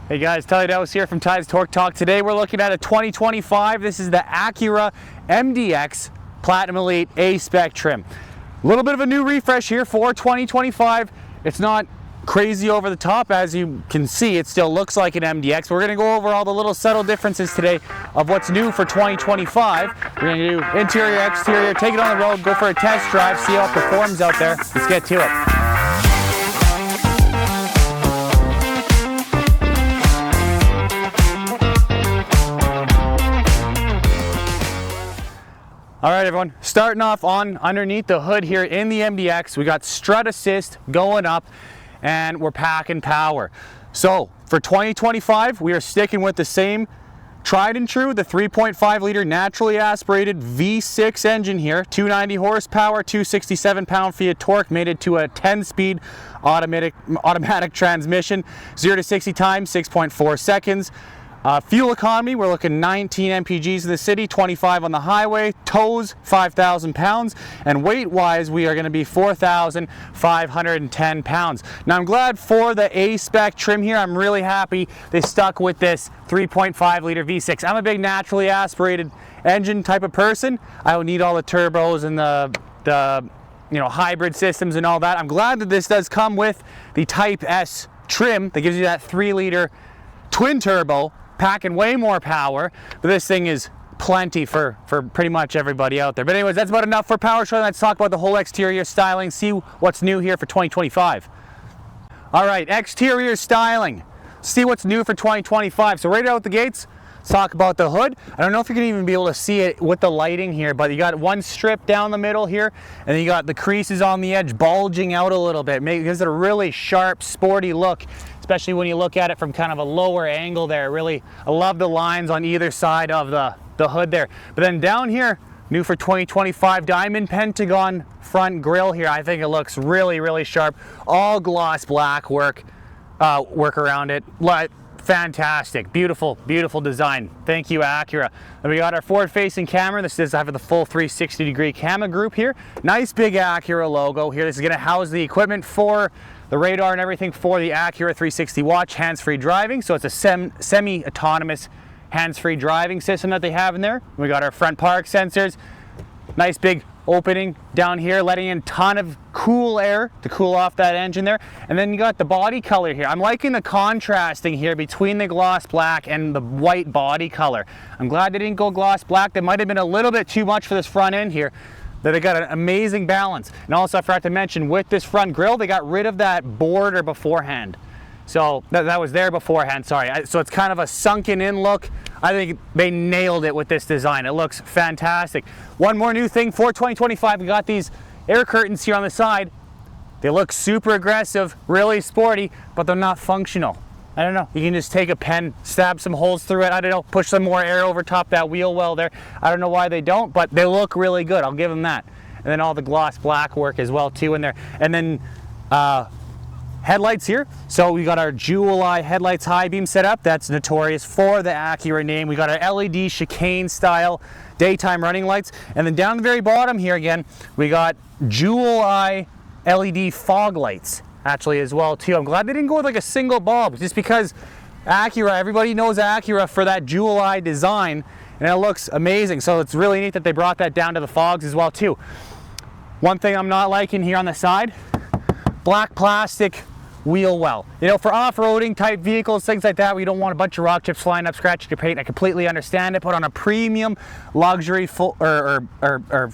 Hey guys, Untitled here from Ty's Torque Talk. Today we're looking at a 2025. This is the Acura MDX Platinum Elite A-SPEC trim. A little bit of a new refresh here for 2025. It's not crazy over the top. As you can see, it still looks like an MDX. We're going to go over all the little subtle differences today of what's new for 2025. We're going to do interior, exterior, take it on the road, go for a test drive, see how it performs out there. Let's get to it. All right, everyone, starting off on underneath the hood here in the MDX, we got strut assist going up and we're packing power. So for 2025, we are sticking with the same tried and true, the 3.5 liter naturally aspirated V6 engine here, 290 horsepower, 267 pound-feet of torque, mated to a 10-speed automatic transmission, 0 to 60 times, 6.4 seconds. Fuel economy, we're looking 19 mpgs in the city, 25 on the highway, tows 5,000 pounds, and weight-wise, we are going to be 4,510 pounds. Now, I'm glad for the A-SPEC trim here. I'm really happy they stuck with this 3.5 liter V6. I'm a big naturally aspirated engine type of person. I don't need all the turbos and the hybrid systems and all that. I'm glad that this does come with the Type S trim that gives you that 3 liter twin turbo, packing way more power, but this thing is plenty for pretty much everybody out there. But anyways, that's about enough for power show. Let's talk about the whole exterior styling, see what's new here for 2025. All right, exterior styling, see what's new for 2025. So right out the gates, let's talk about the hood. I don't know if you're gonna even be able to see it with the lighting here, but you got one strip down the middle here, and then you got the creases on the edge bulging out a little bit. Gives it a really sharp, sporty look, especially when you look at it from kind of a lower angle there. Really, I love the lines on either side of the hood there. But then down here, new for 2025, diamond pentagon front grille here. I think it looks really, really sharp. All gloss black work around it. Fantastic, beautiful, beautiful design. Thank you, Acura. And we got our forward-facing camera. This is having the full 360-degree camera group here. Nice big Acura logo here. This is going to house the equipment for the radar and everything for the Acura 360 watch, hands-free driving. So it's a semi-autonomous hands-free driving system that they have in there. We got our front park sensors. Nice big opening down here, letting in a ton of cool air to cool off that engine there. And then you got the body color here. I'm liking the contrasting here between the gloss black and the white body color. I'm glad they didn't go gloss black. That might have been a little bit too much for this front end here. That they got an amazing balance. And also I forgot to mention, with this front grille, they got rid of that border beforehand. So that was there beforehand, sorry. So it's kind of a sunken in look. I think they nailed it with this design. It looks fantastic. One more new thing for 2025, we got these air curtains here on the side. They look super aggressive, really sporty, but they're not functional. I don't know, you can just take a pen, stab some holes through it, I don't know, push some more air over top that wheel well there. I don't know why they don't, but they look really good, I'll give them that. And then all the gloss black work as well too in there. And then headlights here. So we got our jewel eye headlights high beam set up. That's notorious for the Acura name. We got our LED chicane style daytime running lights. And then down the very bottom here again, we got jewel eye LED fog lights actually as well too. I'm glad they didn't go with like a single bulb, just because Acura, everybody knows Acura for that jewel eye design, and it looks amazing. So it's really neat that they brought that down to the fogs as well too. One thing I'm not liking here on the side, black plastic wheel well. You know, for off-roading type vehicles, things like that, we don't want a bunch of rock chips flying up, scratching your paint. I completely understand it. Put on a premium luxury full or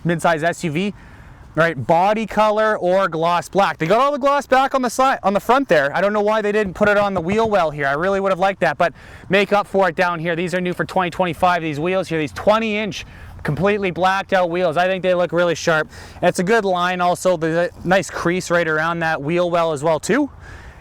mid-size SUV, right? Body color or gloss black. They got all the gloss black on the side, on the front there. I don't know why they didn't put it on the wheel well here. I really would have liked that, but make up for it down here. These are new for 2025. These wheels here, these 20-inch completely blacked out wheels. I think they look really sharp. And it's a good line also. The nice crease right around that wheel well as well too.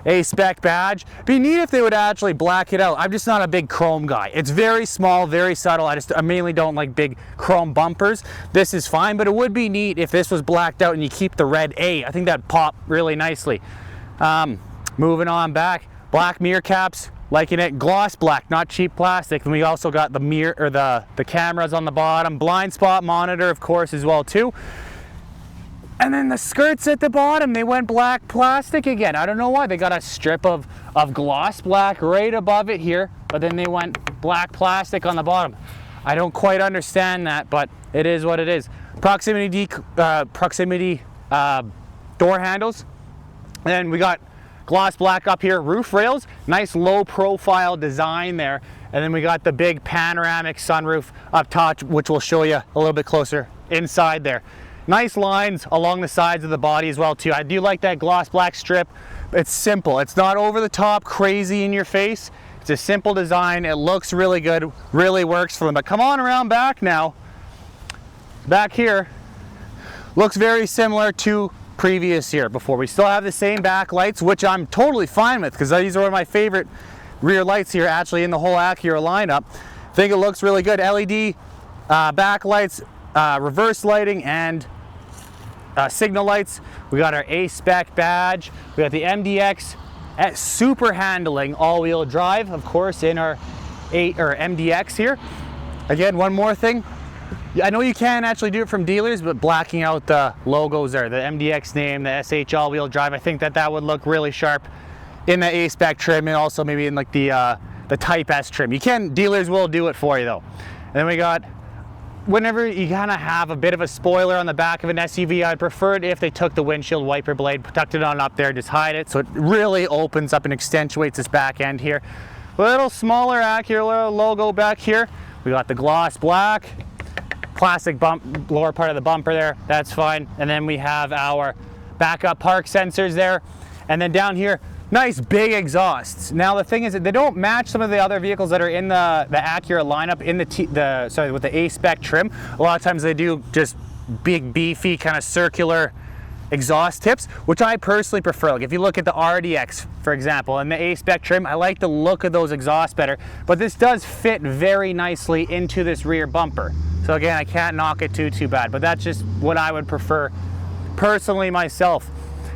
A-SPEC badge. Be neat if they would actually black it out. I'm just not a big chrome guy. It's very small, very subtle. I mainly don't like big chrome bumpers. This is fine, but it would be neat if this was blacked out and you keep the red A. I think that'd pop really nicely. Moving on back, black mirror caps, liking it. Gloss black, not cheap plastic. And we also got the mirror, or the cameras on the bottom. Blind spot monitor, of course, as well too. And then the skirts at the bottom, they went black plastic again. I don't know why. They got a strip of gloss black right above it here, but then they went black plastic on the bottom. I don't quite understand that, but it is what it is. Proximity door handles. And then we got gloss black up here, roof rails, nice low profile design there. And then we got the big panoramic sunroof up top, which we'll show you a little bit closer inside there. Nice lines along the sides of the body as well too. I do like that gloss black strip. It's simple. It's not over the top, crazy in your face. It's a simple design. It looks really good, really works for them. But come on around back now. Back here, looks very similar to previous year before. We still have the same back lights, which I'm totally fine with because these are one of my favorite rear lights here actually in the whole Acura lineup. I think it looks really good. LED back lights, reverse lighting, and signal lights. We got our A-SPEC badge. We got the MDX super handling all-wheel drive, of course, in our MDX here. Again, one more thing. I know you can actually do it from dealers, but blacking out the logos there, the MDX name, the SH all-wheel drive, I think that would look really sharp in the A-SPEC trim, and also maybe in like the Type S trim. You can, dealers will do it for you though. And then we got, whenever you kind of have a bit of a spoiler on the back of an SUV, I'd prefer it if they took the windshield wiper blade, tucked it on up there, just hide it, so it really opens up and accentuates this back end here. A little smaller Acura logo back here. We got the gloss black, plastic bump, lower part of the bumper there, that's fine. And then we have our backup park sensors there. And then down here, nice big exhausts. Now the thing is that they don't match some of the other vehicles that are in the Acura lineup in with the A-SPEC trim. A lot of times they do just big beefy kind of circular exhaust tips, which I personally prefer. Like if you look at the RDX, for example, and the A-SPEC trim, I like the look of those exhausts better, but this does fit very nicely into this rear bumper. So again, I can't knock it too bad, but that's just what I would prefer personally myself.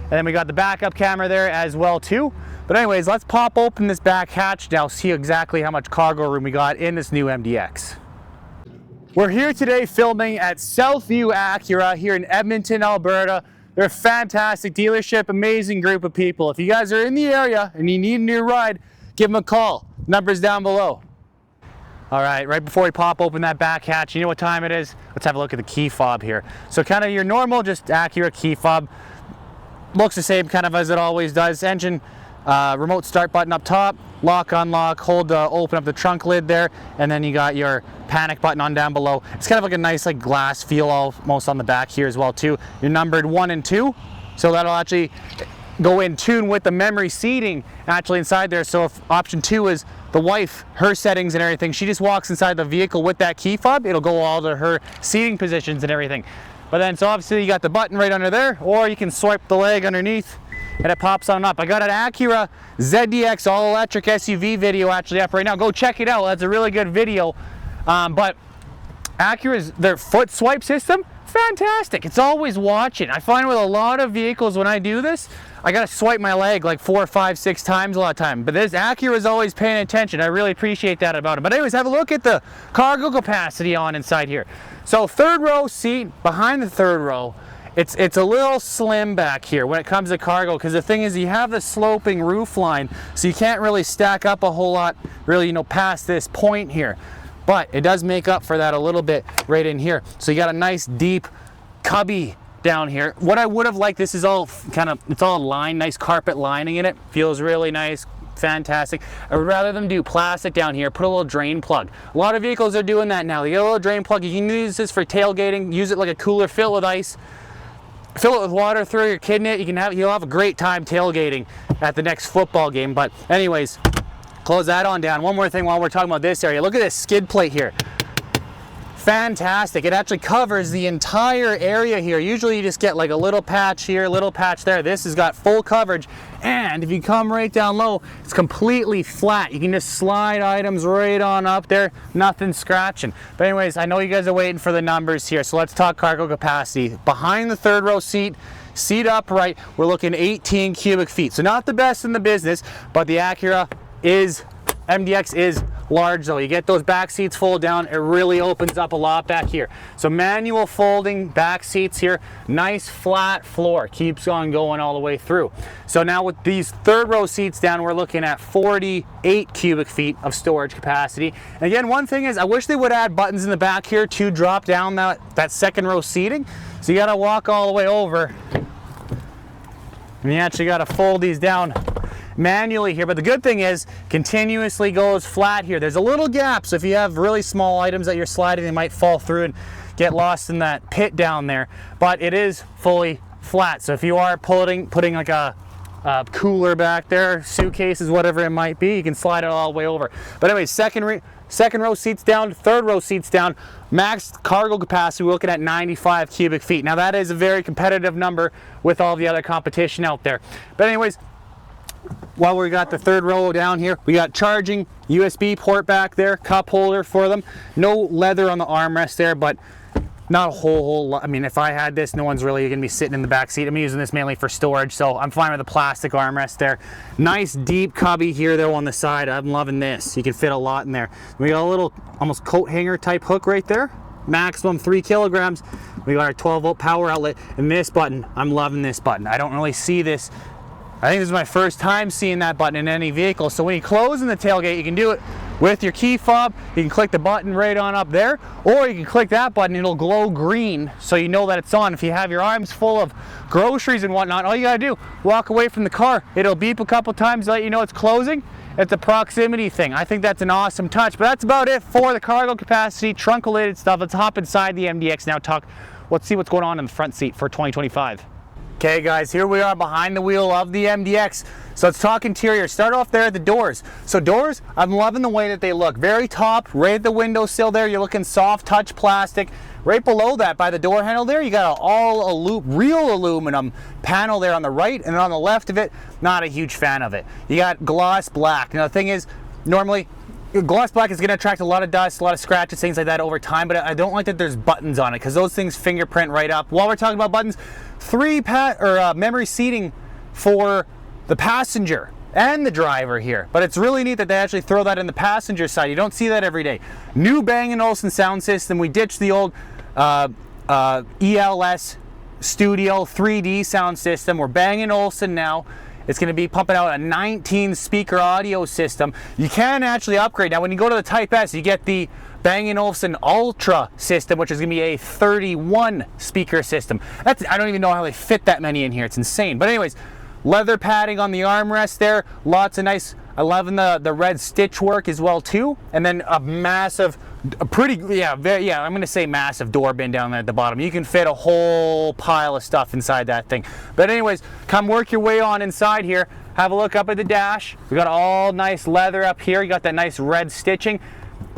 And then we got the backup camera there as well too. But anyways, let's pop open this back hatch now, see exactly how much cargo room we got in this new MDX. We're here today filming at Southview Acura here in Edmonton, Alberta. They're a fantastic dealership, amazing group of people. If you guys are in the area and you need a new ride, give them a call. Number's down below. All right, right before we pop open that back hatch, you know what time it is? Let's have a look at the key fob here. So kind of your normal, just Acura key fob. Looks the same kind of as it always does. Engine, remote start button up top, lock, unlock, hold to open up the trunk lid there, and then you got your panic button on down below. It's kind of like a nice like glass feel almost on the back here as well too. You're numbered 1 and 2, so that'll actually go in tune with the memory seating actually inside there. So if option 2 is the wife, her settings and everything, she just walks inside the vehicle with that key fob, it'll go all to her seating positions and everything. But then, so obviously you got the button right under there, or you can swipe the leg underneath and it pops on up. I got an Acura ZDX all-electric SUV video actually up right now. Go check it out, that's a really good video. But Acura's, their foot swipe system, fantastic. It's always watching. I find with a lot of vehicles when I do this, I gotta swipe my leg like 4, 5, 6 times a lot of time. But this Acura is always paying attention. I really appreciate that about it. But anyways, have a look at the cargo capacity on inside here. So third row seat, behind the third row, it's a little slim back here when it comes to cargo, because the thing is you have the sloping roof line, so you can't really stack up a whole lot really, you know, past this point here. But it does make up for that a little bit right in here. So you got a nice deep cubby down here. What I would have liked, this is all kind of, it's all lined, nice carpet lining in it. Feels really nice, fantastic. I would rather them do plastic down here, put a little drain plug. A lot of vehicles are doing that now. You get a little drain plug, you can use this for tailgating, use it like a cooler, fill it with ice, fill it with water, throw your kid in it, you'll have a great time tailgating at the next football game. But anyways, close that on down. One more thing while we're talking about this area. Look at this skid plate here. Fantastic. It actually covers the entire area here. Usually you just get like a little patch here, little patch there. This has got full coverage, and if you come right down low, it's completely flat. You can just slide items right on up there, nothing scratching. But anyways, I know you guys are waiting for the numbers here, so let's talk cargo capacity. Behind the third row seat upright, we're looking 18 cubic feet. So not the best in the business, but the Acura MDX is large though. You get those back seats fold down, it really opens up a lot back here. So manual folding back seats here, nice flat floor, keeps on going all the way through. So now with these third row seats down, we're looking at 48 cubic feet of storage capacity. And again, one thing is I wish they would add buttons in the back here to drop down that second row seating. So you gotta walk all the way over and you actually gotta fold these down manually here. But the good thing is continuously goes flat here. There's a little gap, so if you have really small items that you're sliding, they might fall through and get lost in that pit down there. But it is fully flat, so if you are putting like a cooler back there, suitcases, whatever it might be, you can slide it all the way over. But anyway, second row seats down, third row seats down, max cargo capacity, we're looking at 95 cubic feet. Now that is a very competitive number with all the other competition out there. But anyways, while we got the third row down here, we got charging USB port back there, cup holder for them. No leather on the armrest there, but not a whole lot. I mean, if I had this, no one's really gonna be sitting in the back seat. I'm using this mainly for storage, so I'm fine with the plastic armrest there. Nice deep cubby here though on the side. I'm loving this. You can fit a lot in there. We got a little almost coat hanger type hook right there. Maximum 3 kilograms. We got our 12-volt power outlet, and this button, I'm loving this button. I don't really see this. I think this is my first time seeing that button in any vehicle. So when you close in the tailgate, you can do it with your key fob. You can click the button right on up there, or you can click that button, it'll glow green so you know that it's on. If you have your arms full of groceries and whatnot, all you gotta do, walk away from the car. It'll beep a couple times, let you know it's closing. It's a proximity thing. I think that's an awesome touch, but that's about it for the cargo capacity, trunk-related stuff. Let's hop inside the MDX now, let's see what's going on in the front seat for 2025. Okay guys, here we are behind the wheel of the MDX. So let's talk interior. Start off there at the doors. So doors, I'm loving the way that they look. Very top, right at the windowsill there, you're looking soft touch plastic. Right below that, by the door handle there, you got real aluminum panel there on the right, and on the left of it, not a huge fan of it. You got gloss black. Now the thing is, normally, gloss black is going to attract a lot of dust, a lot of scratches, things like that over time, but I don't like that there's buttons on it because those things fingerprint right up. While we're talking about buttons, memory seating for the passenger and the driver here, but it's really neat that they actually throw that in the passenger side. You don't see that every day. New Bang & Olufsen sound system. We ditched the old ELS Studio 3D sound system. We're Bang & Olufsen now. It's going to be pumping out a 19 speaker audio system. You can actually upgrade. Now when you go to the Type S, you get the Bang & Olufsen Ultra system, which is going to be a 31 speaker system. I don't even know how they fit that many in here. It's insane. But anyways, leather padding on the armrest there. Lots of nice, I love the red stitch work as well too. And then a massive, I'm going to say massive door bin down there at the bottom. You can fit a whole pile of stuff inside that thing. But anyways, come work your way on inside here. Have a look up at the dash. We got all nice leather up here. You got that nice red stitching.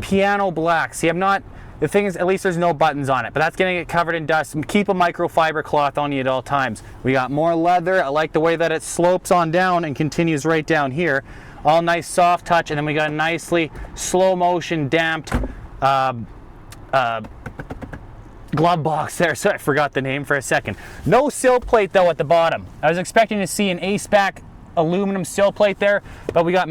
Piano black. See, the thing is, at least there's no buttons on it, but that's gonna get covered in dust. Keep a microfiber cloth on you at all times. We got more leather. I like the way that it slopes on down and continues right down here. All nice soft touch, and then we got a nicely slow motion damped glove box there. Sorry, I forgot the name for a second. No sill plate though at the bottom. I was expecting to see an A-SPEC aluminum sill plate there, but we got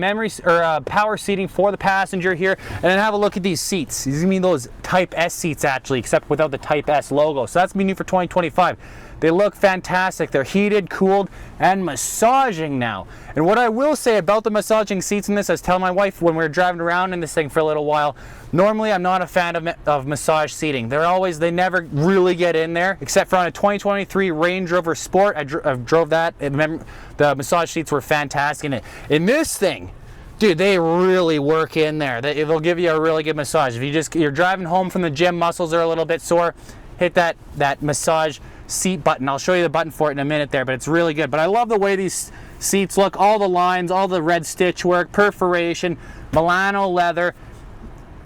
power seating for the passenger here. And then have a look at these seats. These are gonna be those Type S seats actually, except without the Type S logo. So that's gonna be new for 2025. They look fantastic. They're heated, cooled, and massaging now. And what I will say about the massaging seats in this, I was telling my wife when we were driving around in this thing for a little while, normally I'm not a fan of massage seating. They never really get in there, except for on a 2023 Range Rover Sport. I drove that, and the massage seats were fantastic. In this thing, dude, they really work in there. They'll give you a really good massage. If you're driving home from the gym, muscles are a little bit sore, hit that massage seat button. I'll show you the button for it in a minute there, but it's really good. But I love the way these seats look. All the lines, all the red stitch work, perforation, Milano leather.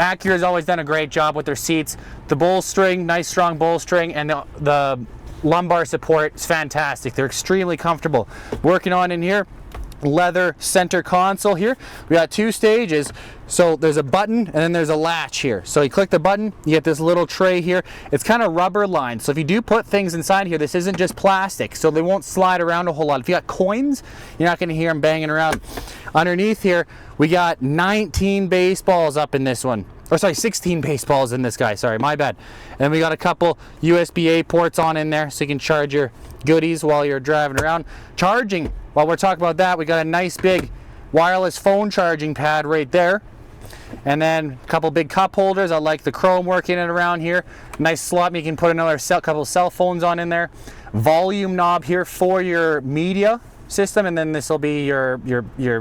Acura's always done a great job with their seats. The bolstering, nice strong bolstering, and the lumbar support is fantastic. They're extremely comfortable. Working on in here, leather center console here. We got 2 stages. So there's a button and then there's a latch here. So you click the button, you get this little tray here. It's kind of rubber lined. So if you do put things inside here, this isn't just plastic, so they won't slide around a whole lot. If you got coins, you're not going to hear them banging around. Underneath here, we got 19 baseballs up in this one. Or sorry, 16 baseballs in this guy. Sorry, my bad. And then we got a couple USB-A ports on in there so you can charge your goodies while you're driving around. Charging, while we're talking about that, we got a nice big wireless phone charging pad right there. And then a couple big cup holders. I like the chrome work in and around here. Nice slot, you can put another couple cell phones on in there. Volume knob here for your media system, and then this will be your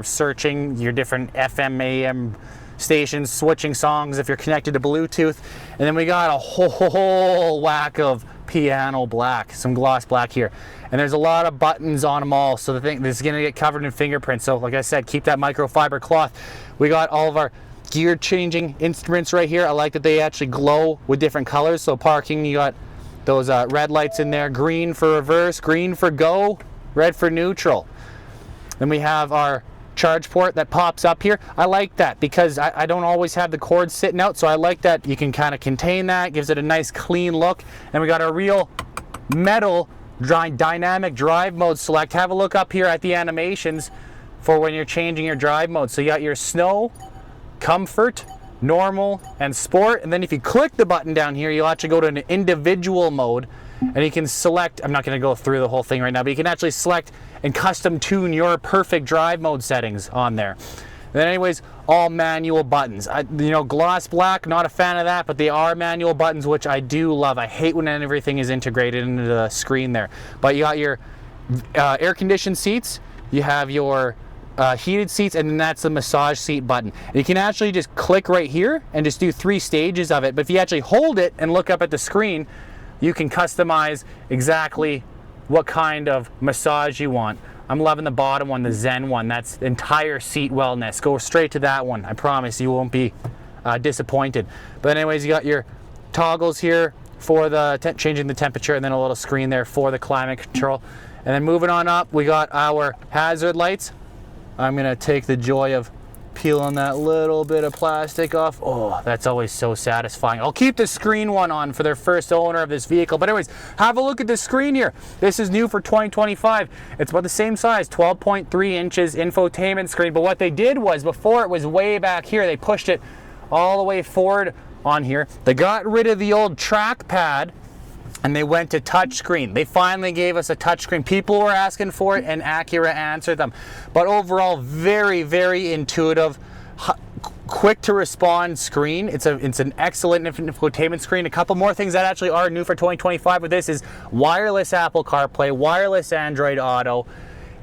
searching your different FM, AM stations, switching songs if you're connected to Bluetooth. And then we got a whole whack of piano black, some gloss black here. And there's a lot of buttons on them all, so the thing this is going to get covered in fingerprints. So like I said, keep that microfiber cloth. We got all of our gear changing instruments right here. I like that they actually glow with different colors. So parking, you got those red lights in there, green for reverse, green for go, red for neutral. Then we have our charge port that pops up here. I like that because I don't always have the cord sitting out, so I like that you can kind of contain that, gives it a nice clean look. And we got a real metal dynamic drive mode select. Have a look up here at the animations for when you're changing your drive mode. So you got your snow, comfort, normal, and sport. And then if you click the button down here, you'll actually go to an individual mode, and you can select, I'm not going to go through the whole thing right now, but you can actually select and custom tune your perfect drive mode settings on there. And then anyways, all manual buttons. Gloss black, not a fan of that, but they are manual buttons, which I do love. I hate when everything is integrated into the screen there. But you got your air conditioned seats, you have your heated seats, and then that's the massage seat button. And you can actually just click right here and just do 3 stages of it. But if you actually hold it and look up at the screen, you can customize exactly what kind of massage you want. I'm loving the bottom one, the Zen one. That's entire seat wellness. Go straight to that one. I promise you won't be disappointed. But anyways, you got your toggles here for the changing the temperature, and then a little screen there for the climate control. And then moving on up, we got our hazard lights. I'm gonna take the joy of peeling that little bit of plastic off. Oh, that's always so satisfying. I'll keep the screen one on for their first owner of this vehicle. But anyways, have a look at this screen here. This is new for 2025. It's about the same size, 12.3 inches infotainment screen. But what they did was, before it was way back here, they pushed it all the way forward on here. They got rid of the old trackpad and they went to touchscreen. They finally gave us a touchscreen. People were asking for it, and Acura answered them. But overall, very, very intuitive, quick to respond screen. It's an excellent infotainment screen. A couple more things that actually are new for 2025 with this is wireless Apple CarPlay, wireless Android Auto,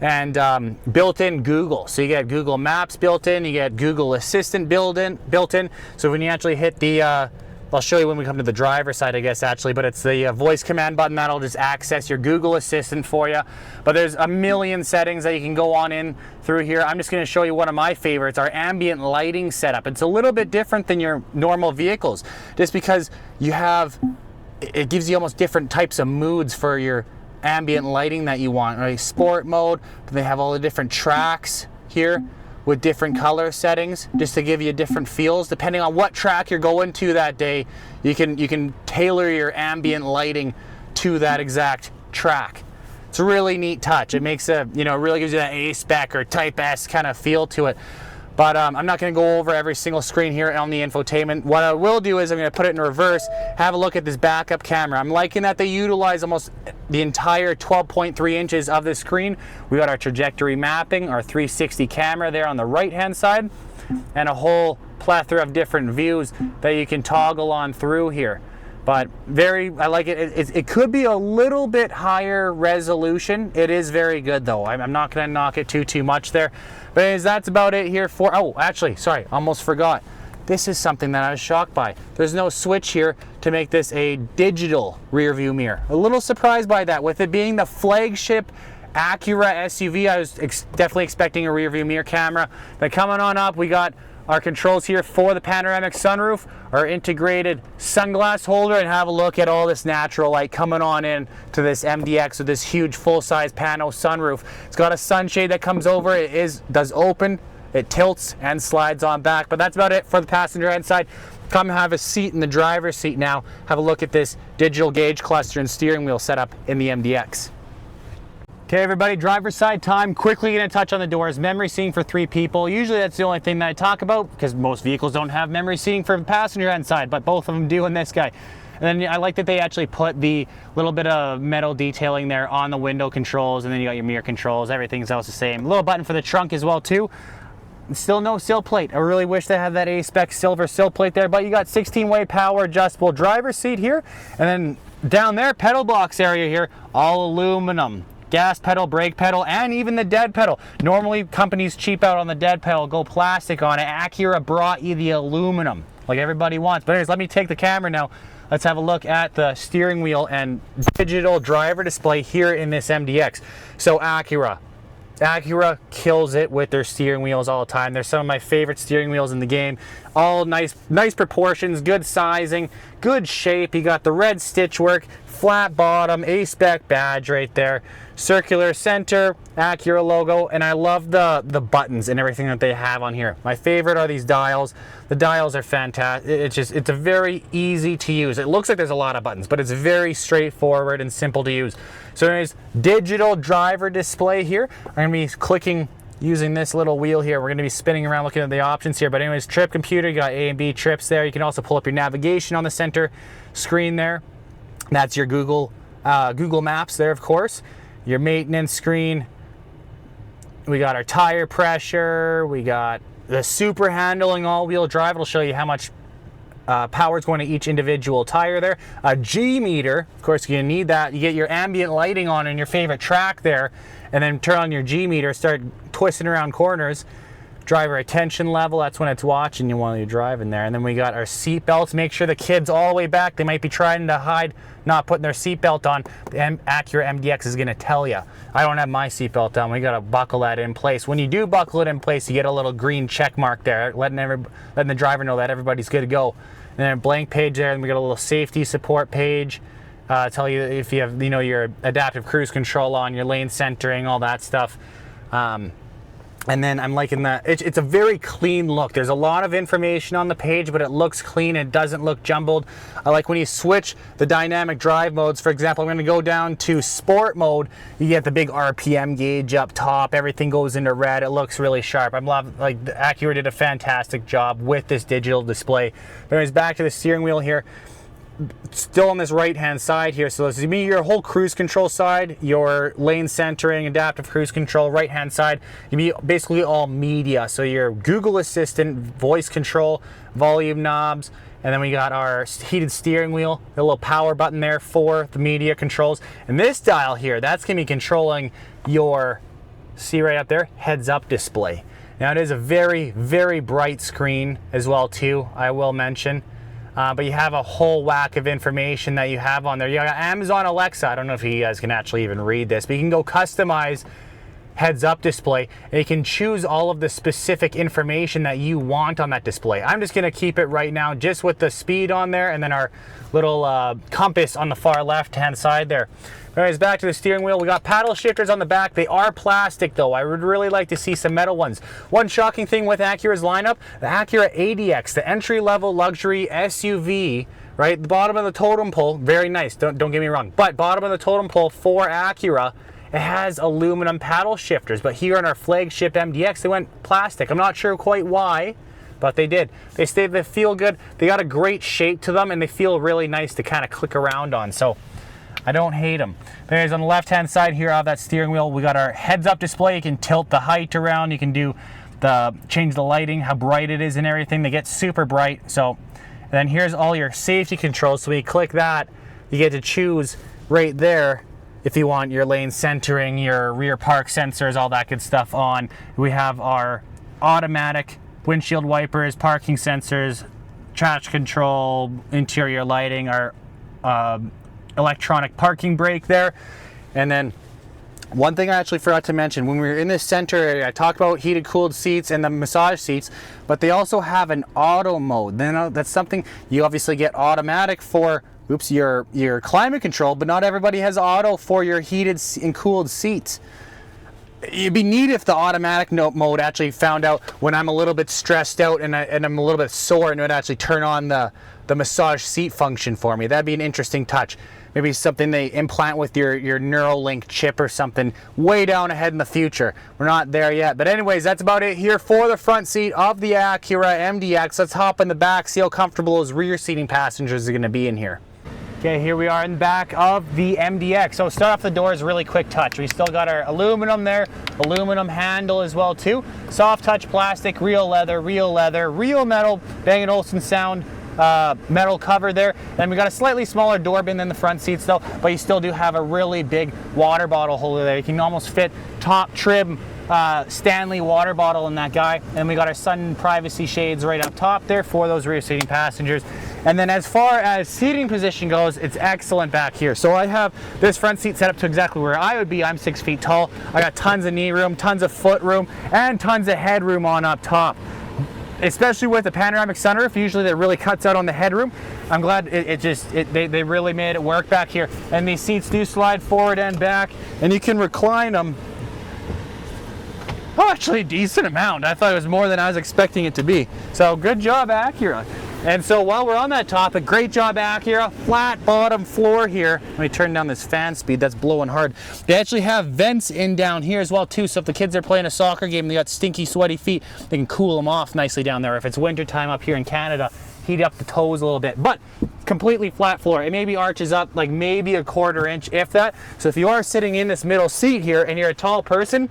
and built-in Google. So you get Google Maps built in, you get Google Assistant built in. So when you actually hit the I'll show you when we come to the driver's side, I guess, actually, but it's the voice command button that'll just access your Google Assistant for you. But there's a million settings that you can go on in through here. I'm just going to show you one of my favorites, our ambient lighting setup. It's a little bit different than your normal vehicles, just because it gives you almost different types of moods for your ambient lighting that you want, right? Sport mode, but they have all the different tracks here with different color settings, just to give you different feels. Depending on what track you're going to that day, you can tailor your ambient lighting to that exact track. It's a really neat touch. It makes it really gives you that A-SPEC or Type S kind of feel to it. But I'm not going to go over every single screen here on the infotainment. What I will do is I'm going to put it in reverse, have a look at this backup camera. I'm liking that they utilize almost the entire 12.3 inches of the screen. We got our trajectory mapping, our 360 camera there on the right-hand side, and a whole plethora of different views that you can toggle on through here. But I like it. It could be a little bit higher resolution. It is very good though. I'm not going to knock it too much there. But anyways, that's about it here for, oh, actually, sorry, almost forgot. This is something that I was shocked by. There's no switch here to make this a digital rear view mirror. A little surprised by that. With it being the flagship Acura SUV, I was definitely expecting a rear view mirror camera. But coming on up, we got our controls here for the panoramic sunroof, our integrated sunglass holder, and have a look at all this natural light coming on in to this MDX with this huge full-size pano sunroof. It's got a sunshade that comes over. It does open, it tilts and slides on back, but that's about it for the passenger inside. Come have a seat in the driver's seat now. Have a look at this digital gauge cluster and steering wheel setup in the MDX. Okay everybody, driver's side time. Quickly gonna touch on the doors. Memory seating for 3 people. Usually that's the only thing that I talk about because most vehicles don't have memory seating for the passenger inside, but both of them do in this guy. And then I like that they actually put the little bit of metal detailing there on the window controls, and then you got your mirror controls. Everything's else the same. Little button for the trunk as well too. Still no sill plate. I really wish they had that A-SPEC silver sill plate there, but you got 16-way power adjustable driver's seat here. And then down there, pedal box area here, all aluminum. Gas pedal, brake pedal, and even the dead pedal. Normally companies cheap out on the dead pedal, go plastic on it. Acura brought you the aluminum like everybody wants. But anyways, let me take the camera now. Let's have a look at the steering wheel and digital driver display here in this MDX. So Acura kills it with their steering wheels all the time. They're some of my favorite steering wheels in the game. All nice proportions, good sizing, good shape. You got the red stitchwork, flat bottom, A-SPEC badge right there, circular center, Acura logo, and I love the buttons and everything that they have on here. My favorite are these dials. The dials are fantastic. It's a very easy to use. It looks like there's a lot of buttons, but it's very straightforward and simple to use. So anyways, digital driver display here. I'm gonna be clicking using this little wheel here. We're gonna be spinning around looking at the options here. But anyways, trip computer, you got A and B trips there. You can also pull up your navigation on the center screen there. That's your Google Maps there, of course. Your maintenance screen. We got our tire pressure. We got the super handling all-wheel drive. It'll show you how much power is going to each individual tire there. A G meter, of course you need that. You get your ambient lighting on in your favorite track there, and then turn on your G meter, start twisting around corners. Driver attention level, that's when it's watching you while you're driving there. And then we got our seat belts. Make sure the kids all the way back, they might be trying to hide not putting their seat belt on. The Acura MDX is gonna tell you. I don't have my seat belt on. We gotta buckle that in place. When you do buckle it in place, you get a little green check mark there, letting the driver know that everybody's good to go. And then a blank page there, and we got a little safety support page. Tell you if you have, your adaptive cruise control on, your lane centering, all that stuff. And then I'm liking that. It's a very clean look. There's a lot of information on the page, but it looks clean. It doesn't look jumbled. I like when you switch the dynamic drive modes. For example, I'm going to go down to sport mode. You get the big RPM gauge up top. Everything goes into red. It looks really sharp. Like Acura did a fantastic job with this digital display. But anyways, back to the steering wheel here. Still on this right hand side here, so this is your whole cruise control side, your lane centering, adaptive cruise control. Right hand side, you be basically all media, so your Google Assistant, voice control, volume knobs, and then we got our heated steering wheel, a little power button there for the media controls. And this dial here, that's gonna be controlling your, see right up there, heads up display. Now it is a very bright screen as well too, I will mention. But you have a whole whack of information that you have on there. You got Amazon Alexa. I don't know if you guys can actually even read this, but you can go customize heads-up display, and you can choose all of the specific information that you want on that display. I'm just going to keep it right now just with the speed on there, and then our little compass on the far left-hand side there. Anyways, back to the steering wheel. We got paddle shifters on the back. They are plastic though. I would really like to see some metal ones. One shocking thing with Acura's lineup, the Acura ADX, the entry-level luxury SUV, right? The bottom of the totem pole, very nice, don't get me wrong, but bottom of the totem pole for Acura, it has aluminum paddle shifters, but here on our flagship MDX, they went plastic. I'm not sure quite why, but they did. They feel good. They got a great shape to them, and they feel really nice to kind of click around on, so I don't hate them. But anyways, on the left-hand side here of that steering wheel, we got our heads-up display. You can tilt the height around. You can change the lighting, how bright it is and everything. They get super bright. So, and then here's all your safety controls. So when you click that, you get to choose right there if you want your lane centering, your rear park sensors, all that good stuff on. We have our automatic windshield wipers, parking sensors, traction control, interior lighting, our electronic parking brake there, and then One thing I actually forgot to mention, when we were in this center area, I talked about heated cooled seats and the massage seats, but they also have an auto mode. Then that's something you obviously get automatic for, oops, your climate control, but not everybody has auto for your heated and cooled seats. It'd be neat if the automatic mode actually found out when I'm a little bit stressed out and I'm a little bit sore, and it would actually turn on the massage seat function for me. That'd be an interesting touch. Maybe something they implant with your Neuralink chip or something way down ahead in the future. We're not there yet. But anyways, that's about it here for the front seat of the Acura MDX. Let's hop in the back, see how comfortable those rear seating passengers are going to be in here. Okay, here we are in the back of the MDX. So start off the doors, really quick touch. We still got our aluminum there, aluminum handle as well too. Soft touch plastic, real leather, real metal, Bang Olufsen sound. Metal cover there. Then we got a slightly smaller door bin than the front seats though, but you still do have a really big water bottle holder there. You can almost fit top trim Stanley water bottle in that guy. And we got our sun privacy shades right up top there for those rear seating passengers. And then as far as seating position goes, it's excellent back here. So I have this front seat set up to exactly where I would be. I'm 6 feet tall. I got tons of knee room, tons of foot room, and tons of headroom on up top. Especially with the panoramic sunroof, usually that really cuts out on the headroom. I'm glad they really made it work back here. And these seats do slide forward and back, and you can recline them. Oh, actually a decent amount. I thought it was more than I was expecting it to be. So good job, Acura. And so while we're on that topic, great job Acura, flat bottom floor here. Let me turn down this fan speed, that's blowing hard. They actually have vents in down here as well too, so if the kids are playing a soccer game and they got stinky, sweaty feet, they can cool them off nicely down there. If it's winter time up here in Canada, heat up the toes a little bit. But completely flat floor. It maybe arches up like maybe a 1/4 inch, if that. So if you are sitting in this middle seat here and you're a tall person,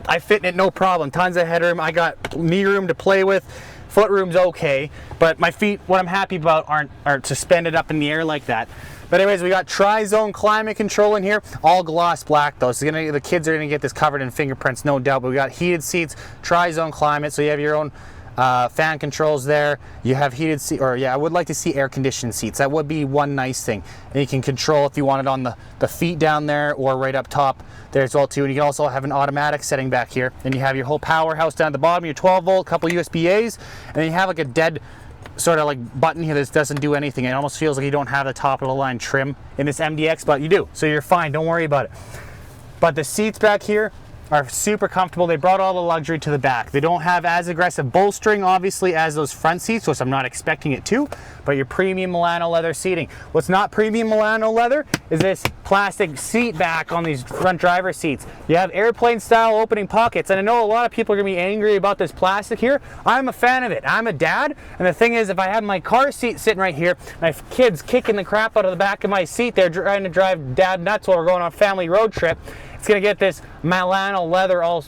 I fit in it no problem. Tons of headroom, I got knee room to play with. Foot room's okay, but my feet, what I'm happy about, aren't suspended up in the air like that. But anyways, we got tri-zone climate control in here, all gloss black though, so the kids are gonna get this covered in fingerprints, no doubt. But we got heated seats, tri-zone climate, so you have your own fan controls there. You have heated seat, or yeah, I would like to see air conditioned seats. That would be one nice thing. And you can control if you want it on the feet down there or right up top there as well too. And you can also have an automatic setting back here. And you have your whole powerhouse down at the bottom, your 12 volt, couple USB A's, and then you have like a dead sort of like button here that doesn't do anything. It almost feels like you don't have the top of the line trim in this MDX, but you do, so you're fine, don't worry about it. But the seats back here are super comfortable. They brought all the luxury to the back. They don't have as aggressive bolstering, obviously, as those front seats, which I'm not expecting it to, but your premium Milano leather seating. What's not premium Milano leather is this plastic seat back on these front driver seats. You have airplane style opening pockets, and I know a lot of people are gonna be angry about this plastic here. I'm a fan of it. I'm a dad, and the thing is, if I had my car seat sitting right here, my kids kicking the crap out of the back of my seat, they're trying to drive dad nuts while we're going on a family road trip, it's gonna get this Milano leather all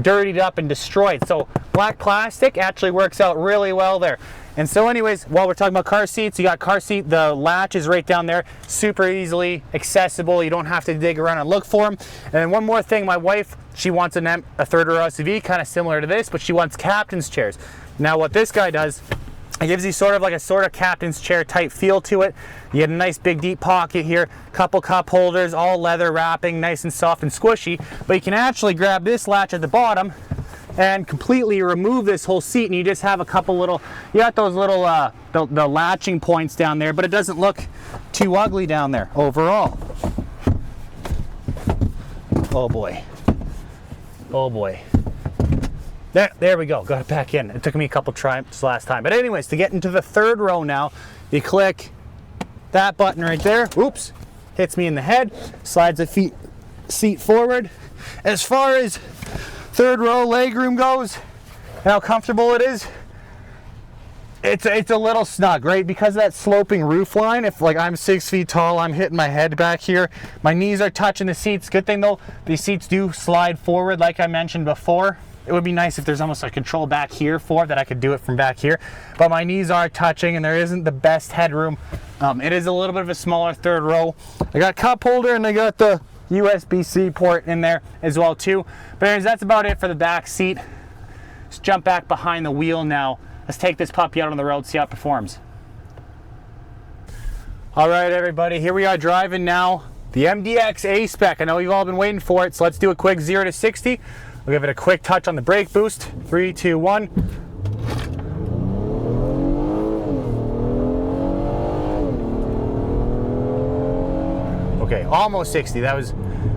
dirtied up and destroyed. So black plastic actually works out really well there. And so anyways, while we're talking about car seats, you got car seat, the latch is right down there, super easily accessible. You don't have to dig around and look for them. And then one more thing, my wife, she wants a third row SUV, kind of similar to this, but she wants captain's chairs. Now what this guy does, it gives you sort of captain's chair type feel to it. You get a nice big deep pocket here, couple cup holders, all leather wrapping, nice and soft and squishy. But you can actually grab this latch at the bottom and completely remove this whole seat, and you just have a couple little, you got those little the latching points down there, but it doesn't look too ugly down there overall. Oh boy. Oh boy. There we go, got it back in. It took me a couple tries last time. But anyways, to get into the third row now, you click that button right there. Oops, hits me in the head, slides the seat forward. As far as third row legroom goes, and how comfortable it is, it's a little snug, right? Because of that sloping roof line, if like I'm 6 feet tall, I'm hitting my head back here. My knees are touching the seats. Good thing though, these seats do slide forward like I mentioned before. It would be nice if there's almost a control back here for that I could do it from back here, but my knees are touching and there isn't the best headroom. It is a little bit of a smaller third row. I got a cup holder and I got the USB-C port in there as well too. But anyways, that's about it for the back seat. Let's jump back behind the wheel now. Let's take this puppy out on the road, see how it performs. All right, everybody, here we are driving now the MDX A-SPEC. I know you've all been waiting for it, so let's do a quick 0 to 60. We'll give it a quick touch on the brake boost. 3, 2, 1. Okay, almost 60. That was,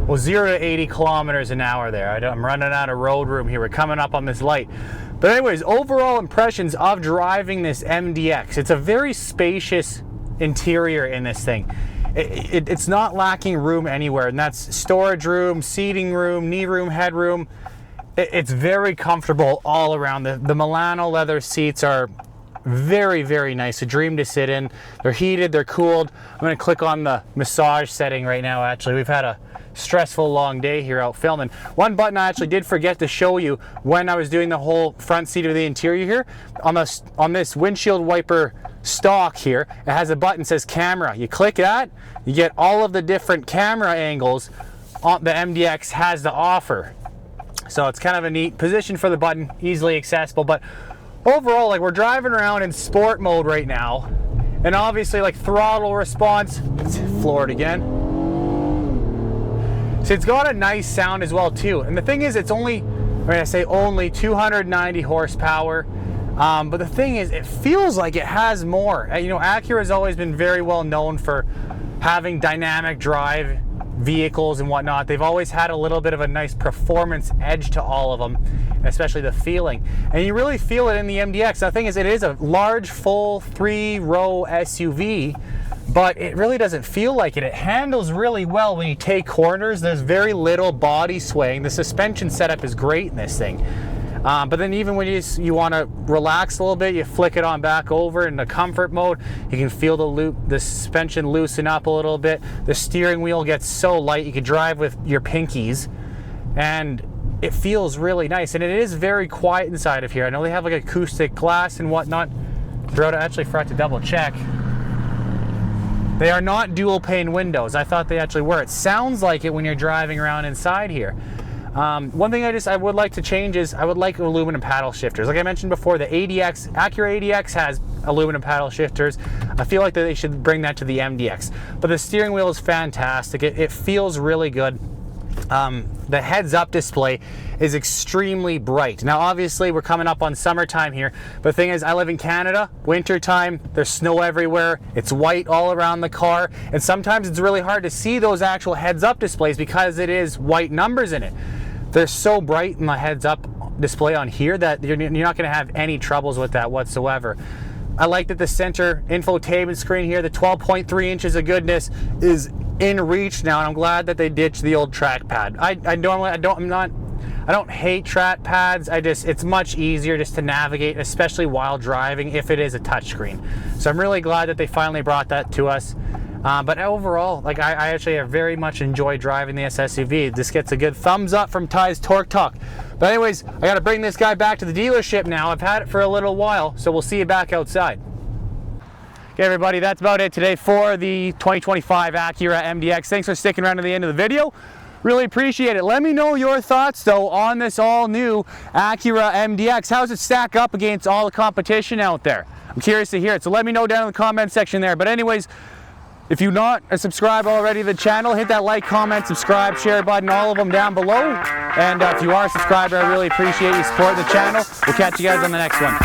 well, 0 to 80 kilometers an hour there. I'm running out of road room here. We're coming up on this light. But anyways, overall impressions of driving this MDX. It's a very spacious interior in this thing. It's not lacking room anywhere, and that's storage room, seating room, knee room, headroom. It's very comfortable all around. The Milano leather seats are very, very nice. A dream to sit in. They're heated, they're cooled. I'm going to click on the massage setting right now. Actually, we've had a stressful long day here out filming. One button I actually did forget to show you when I was doing the whole front seat of the interior here. On this windshield wiper stock here, it has a button that says camera. You click that, you get all of the different camera angles the MDX has to offer. So it's kind of a neat position for the button, easily accessible. But overall, like, we're driving around in sport mode right now, and obviously, like, throttle response, it's floored again. So it's got a nice sound as well too. And the thing is, it's only, I mean, I say only 290 horsepower. But the thing is, it feels like it has more. You know, Acura has always been very well known for having dynamic drive vehicles and whatnot. They've always had a little bit of a nice performance edge to all of them, especially the feeling. And you really feel it in the MDX. The thing is, it is a large, full 3-row SUV, but it really doesn't feel like it. It handles really well when you take corners. There's very little body swaying. The suspension setup is great in this thing. But then even when you want to relax a little bit, you flick it on back over in the comfort mode. You can feel the suspension loosen up a little bit. The steering wheel gets so light you can drive with your pinkies, and it feels really nice. And it is very quiet inside of here. I know they have like acoustic glass and whatnot. I actually forgot to double check. They are not dual pane windows. I thought they actually were. It sounds like it when you're driving around inside here. One thing I would like to change is I would like aluminum paddle shifters. Like I mentioned before, the Acura ADX has aluminum paddle shifters. I feel like that they should bring that to the MDX. But the steering wheel is fantastic. It feels really good. The heads-up display is extremely bright. Now, obviously, we're coming up on summertime here, but the thing is, I live in Canada, wintertime, there's snow everywhere, it's white all around the car, and sometimes it's really hard to see those actual heads-up displays because it is white numbers in it. They're so bright in the heads-up display on here that you're not going to have any troubles with that whatsoever. I like that the center infotainment screen here, the 12.3 inches of goodness, is in reach now, and I'm glad that they ditched the old trackpad. I don't hate track pads. It's much easier just to navigate, especially while driving, if it is a touchscreen. So I'm really glad that they finally brought that to us. But overall, like, I actually very much enjoy driving the SUV. This gets a good thumbs up from Ty's Torque Talk. But anyways, I got to bring this guy back to the dealership now. I've had it for a little while, so we'll see you back outside. Okay, everybody, that's about it today for the 2025 Acura MDX. Thanks for sticking around to the end of the video. Really appreciate it. Let me know your thoughts, though, on this all-new Acura MDX. How does it stack up against all the competition out there? I'm curious to hear it, so let me know down in the comment section there. But anyways, if you're not subscribed already to the channel, hit that like, comment, subscribe, share button, all of them down below. And if you are a subscriber, I really appreciate you supporting the channel. We'll catch you guys on the next one.